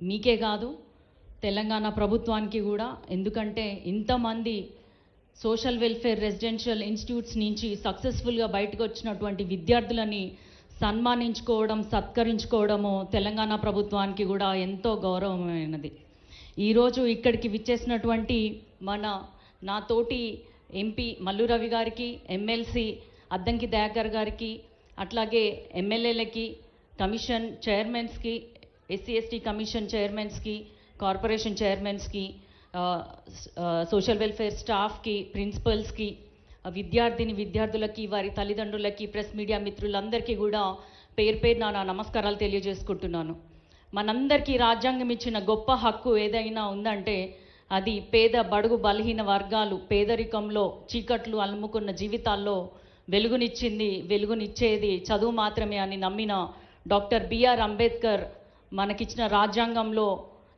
మీకే కాదు తెలంగాణ ప్రభుత్వానికి కూడా. ఎందుకంటే ఇంతమంది సోషల్ వెల్ఫేర్ రెసిడెన్షియల్ ఇన్స్టిట్యూట్స్ నుంచి సక్సెస్ఫుల్గా బయటకు వచ్చినటువంటి విద్యార్థులని సన్మానించుకోవడం, సత్కరించుకోవడము తెలంగాణ ప్రభుత్వానికి కూడా ఎంతో గౌరవమైనది. ఈరోజు ఇక్కడికి విచ్చేసినటువంటి నా తోటి ఎంపీ మల్లు రవి గారికి, ఎమ్మెల్సీ అద్దంకి దయాకర్ గారికి, అట్లాగే ఎమ్మెల్యేలకి, కమిషన్ చైర్మన్స్కి, ఎస్సీ ఎస్టీ కమిషన్ చైర్మన్స్కి, కార్పొరేషన్ చైర్మన్స్కి, సోషల్ వెల్ఫేర్ స్టాఫ్కి, ప్రిన్సిపల్స్కి, విద్యార్థులకి, వారి తల్లిదండ్రులకి, ప్రెస్ మీడియా మిత్రులందరికీ కూడా పేరు పేరు నా నమస్కారాలు తెలియజేసుకుంటున్నాను. మనందరికీ రాజ్యాంగం ఇచ్చిన గొప్ప హక్కు ఏదైనా ఉందంటే అది పేద బడుగు బలహీన వర్గాలు పేదరికంలో చీకట్లు అలుముకున్న జీవితాల్లో వెలుగునిచ్చేది చదువు మాత్రమే అని నమ్మిన డాక్టర్ బిఆర్ అంబేద్కర్ మనకిచ్చిన రాజ్యాంగంలో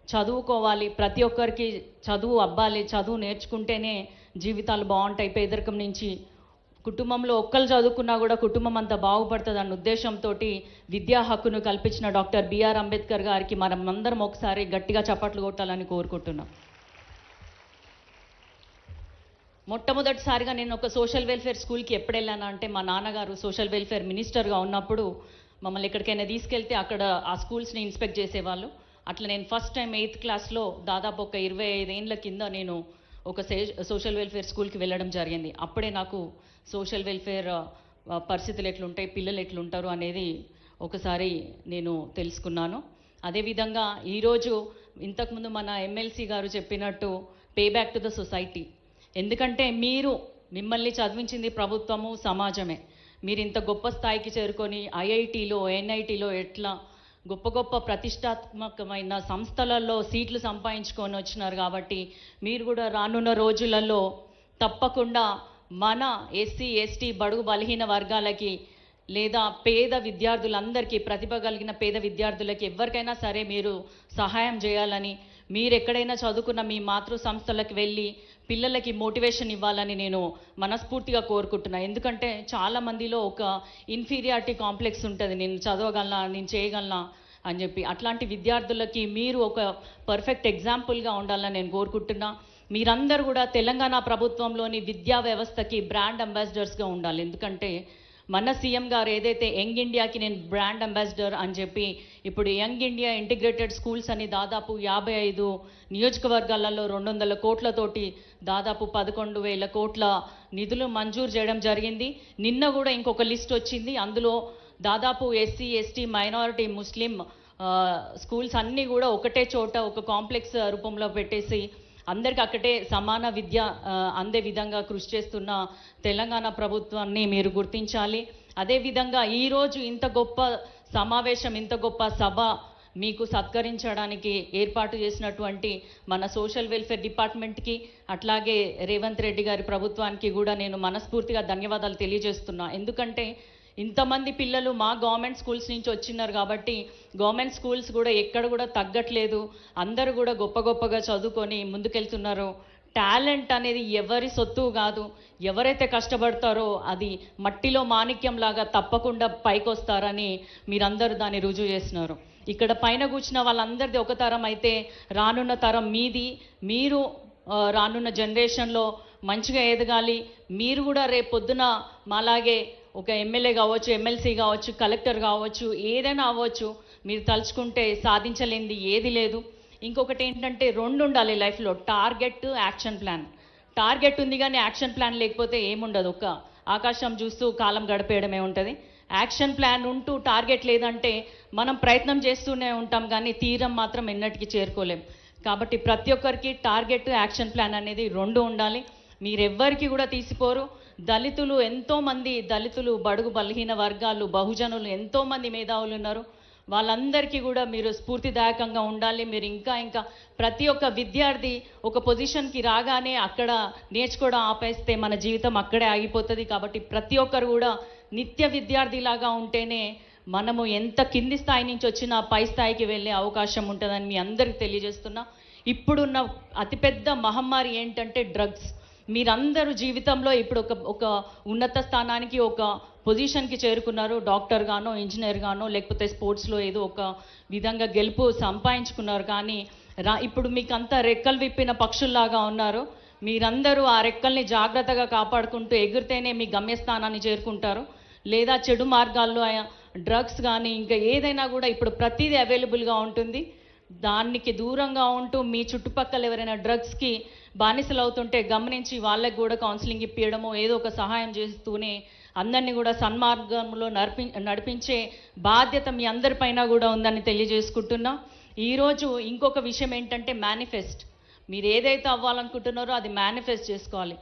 చదువుకోవాలి, ప్రతి ఒక్కరికి చదువు అవ్వాలి, చదువు నేర్చుకుంటేనే జీవితాలు బాగుంటాయి, పేదరికం నుంచి కుటుంబంలో ఒక్కరు చదువుకున్నా కూడా కుటుంబం అంతా బాగుపడుతుంది అన్న ఉద్దేశంతో విద్యా హక్కును కల్పించిన డాక్టర్ బిఆర్ అంబేద్కర్ గారికి మనం అందరం ఒకసారి గట్టిగా చప్పట్లు కొట్టాలని కోరుకుంటున్నాం. మొట్టమొదటిసారిగా నేను ఒక సోషల్ వెల్ఫేర్ స్కూల్కి ఎప్పుడు వెళ్ళాను అంటే మా నాన్నగారు సోషల్ వెల్ఫేర్ మినిస్టర్గా ఉన్నప్పుడు మమ్మల్ని ఎక్కడికైనా తీసుకెళ్తే అక్కడ ఆ స్కూల్స్ని ఇన్స్పెక్ట్ చేసేవాళ్ళు. అట్లా నేను ఫస్ట్ టైం 8th క్లాస్లో దాదాపు ఒక 25 ఏళ్ళ కింద నేను ఒక సోషల్ వెల్ఫేర్ స్కూల్కి వెళ్ళడం జరిగింది. అప్పుడే నాకు సోషల్ వెల్ఫేర్ పరిస్థితులు ఎట్లుంటాయి, పిల్లలు ఎట్లుంటారు అనేది ఒకసారి నేను తెలుసుకున్నాను. అదేవిధంగా ఈరోజు ఇంతకుముందు మన ఎమ్మెల్సీ గారు చెప్పినట్టు pay back to the society. ఎందుకంటే మిమ్మల్ని చదివించింది ప్రభుత్వము, సమాజమే. మీరు ఇంత గొప్ప స్థాయికి చేరుకొని ఐఐటీలో, ఎన్ఐటీలో ఎట్లా గొప్ప గొప్ప ప్రతిష్టాత్మకమైన సంస్థలలో సీట్లు సంపాదించుకొని వచ్చినారు. కాబట్టి మీరు కూడా రానున్న రోజులలో తప్పకుండా మన ఎస్సీ ఎస్టీ బడుగు బలహీన వర్గాలకి లేదా పేద విద్యార్థులందరికీ, ప్రతిభ కలిగిన పేద విద్యార్థులకి ఎవరికైనా సరే మీరు సహాయం చేయాలని, మీరు ఎక్కడైనా చదువుకున్న మీ మాతృ సంస్థలకు వెళ్ళి పిల్లలకి మోటివేషన్ ఇవ్వాలని నేను మనస్ఫూర్తిగా కోరుకుంటున్నాను. ఎందుకంటే చాలామందిలో ఒక ఇన్ఫీరియారిటీ కాంప్లెక్స్ ఉంటుంది, నేను చదవగలనా, నేను చేయగలనా అని చెప్పి. అట్లాంటి విద్యార్థులకి మీరు ఒక పర్ఫెక్ట్ ఎగ్జాంపుల్గా ఉండాలని నేను కోరుకుంటున్నా. మీరందరూ కూడా తెలంగాణ ప్రభుత్వంలోని విద్యా వ్యవస్థకి బ్రాండ్ అంబాసిడర్స్గా ఉండాలి. ఎందుకంటే మన సీఎం గారు ఏదైతే యంగ్ ఇండియాకి నేను బ్రాండ్ అంబాసిడర్ అని చెప్పి ఇప్పుడు యంగ్ ఇండియా ఇంటిగ్రేటెడ్ స్కూల్స్ అని దాదాపు 55 నియోజకవర్గాలలో 200 కోట్లతోటి దాదాపు 11,000 కోట్ల నిధులు మంజూరు చేయడం జరిగింది. నిన్న కూడా ఇంకొక లిస్ట్ వచ్చింది, అందులో దాదాపు ఎస్సీ ఎస్టీ మైనారిటీ ముస్లిం స్కూల్స్ అన్నీ కూడా ఒకటే చోట ఒక కాంప్లెక్స్ రూపంలో పెట్టేసి అందరికి అక్కడే సమాన విద్య అందే విధంగా కృషి చేస్తున్న తెలంగాణ ప్రభుత్వాన్ని మీరు గుర్తించాలి. అదేవిధంగా ఈరోజు ఇంత గొప్ప సమావేశం, ఇంత గొప్ప సభ మీకు సత్కరించడానికి ఏర్పాటు చేసినటువంటి మన సోషల్ వెల్ఫేర్ డిపార్ట్మెంట్కి, అట్లాగే రేవంత్ రెడ్డి గారి ప్రభుత్వానికి కూడా నేను మనస్ఫూర్తిగా ధన్యవాదాలు తెలియజేస్తున్నా. ఎందుకంటే ఇంతమంది పిల్లలు మా గవర్నమెంట్ స్కూల్స్ నుంచి వచ్చినారు కాబట్టి గవర్నమెంట్ స్కూల్స్ కూడా ఎక్కడ కూడా తగ్గట్లేదు, అందరూ కూడా గొప్పగా చదువుకొని ముందుకెళ్తున్నారు. టాలెంట్ అనేది ఎవరి సొత్తు కాదు, ఎవరైతే కష్టపడతారో అది మట్టిలో మాణిక్యంలాగా తప్పకుండా పైకి వస్తారని మీరందరూ దాన్ని రుజువు చేస్తున్నారు. ఇక్కడ పైన కూర్చున్న వాళ్ళందరిది ఒక తరం అయితే రానున్న తరం మీది. మీరు రానున్న జనరేషన్లో మంచిగా ఎదగాలి. మీరు కూడా రేపు పొద్దున మాలాగే ఒక ఎమ్మెల్యే కావచ్చు, ఎమ్మెల్సీ కావచ్చు, కలెక్టర్ కావచ్చు, ఏదైనా అవ్వచ్చు. మీరు తలుచుకుంటే సాధించలేనిది ఏది లేదు. ఇంకొకటి ఏంటంటే 2 ఉండాలి లైఫ్లో, టార్గెట్, యాక్షన్ ప్లాన్. టార్గెట్ ఉంది కానీ యాక్షన్ ప్లాన్ లేకపోతే ఏముండదు, ఒక ఆకాశం చూస్తూ కాలం గడిపేయడమే ఉంటుంది. యాక్షన్ ప్లాన్ ఉంటూ టార్గెట్ లేదంటే మనం ప్రయత్నం చేస్తూనే ఉంటాం కానీ తీరం మాత్రం ఎన్నటికీ చేరుకోలేం. కాబట్టి ప్రతి ఒక్కరికి టార్గెట్, యాక్షన్ ప్లాన్ అనేది 2 ఉండాలి. మీరెవ్వరికి కూడా తీసిపోరు. దళితులు, బడుగు బలహీన వర్గాలు, బహుజనులు ఎంతోమంది మేధావులు ఉన్నారు. వాళ్ళందరికీ కూడా మీరు స్ఫూర్తిదాయకంగా ఉండాలి. మీరు ఇంకా ప్రతి ఒక్క విద్యార్థి ఒక పొజిషన్కి రాగానే అక్కడ నేర్చుకోవడం ఆపేస్తే మన జీవితం అక్కడే ఆగిపోతుంది. కాబట్టి ప్రతి ఒక్కరు కూడా నిత్య విద్యార్థిలాగా ఉంటేనే మనము ఎంత కింది స్థాయి నుంచి వచ్చినా పై స్థాయికి వెళ్ళే అవకాశం ఉంటుందని మీ అందరికీ తెలియజేస్తున్నా. ఇప్పుడున్న అతిపెద్ద మహమ్మారి ఏంటంటే డ్రగ్స్. మీరందరూ జీవితంలో ఇప్పుడు ఒక ఉన్నత స్థానానికి, ఒక పొజిషన్కి చేరుకున్నారు. డాక్టర్ గానో, ఇంజనీర్ గానో, లేకపోతే స్పోర్ట్స్లో ఏదో ఒక విధంగా గెలుపు సంపాదించుకున్నారు. కానీ ఇప్పుడు మీకు అంతా రెక్కలు విప్పిన పక్షుల్లాగా ఉన్నారు. మీరందరూ ఆ రెక్కల్ని జాగ్రత్తగా కాపాడుకుంటూ ఎగిరితేనే మీ గమ్యస్థానాన్ని చేరుకుంటారు. లేదా చెడు మార్గాల్లో డ్రగ్స్ కానీ ఇంకా ఏదైనా కూడా ఇప్పుడు ప్రతిదీ అవైలబుల్గా ఉంటుంది. దానికి దూరంగా ఉంటూ మీ చుట్టుపక్కల ఎవరైనా డ్రగ్స్కి బానిసలు అవుతుంటే గమనించి వాళ్ళకి కూడా కౌన్సిలింగ్ ఇప్పించడమో ఏదో ఒక సహాయం చేస్తూనే అందరినీ కూడా సన్మార్గంలో నడిపించే బాధ్యత మీ అందరిపైన కూడా ఉందని తెలియజేసుకుంటున్నా. ఈరోజు ఇంకొక విషయం ఏంటంటే మేనిఫెస్ట్. మీరు ఏదైతే అవ్వాలనుకుంటున్నారో అది మేనిఫెస్ట్ చేసుకోవాలి.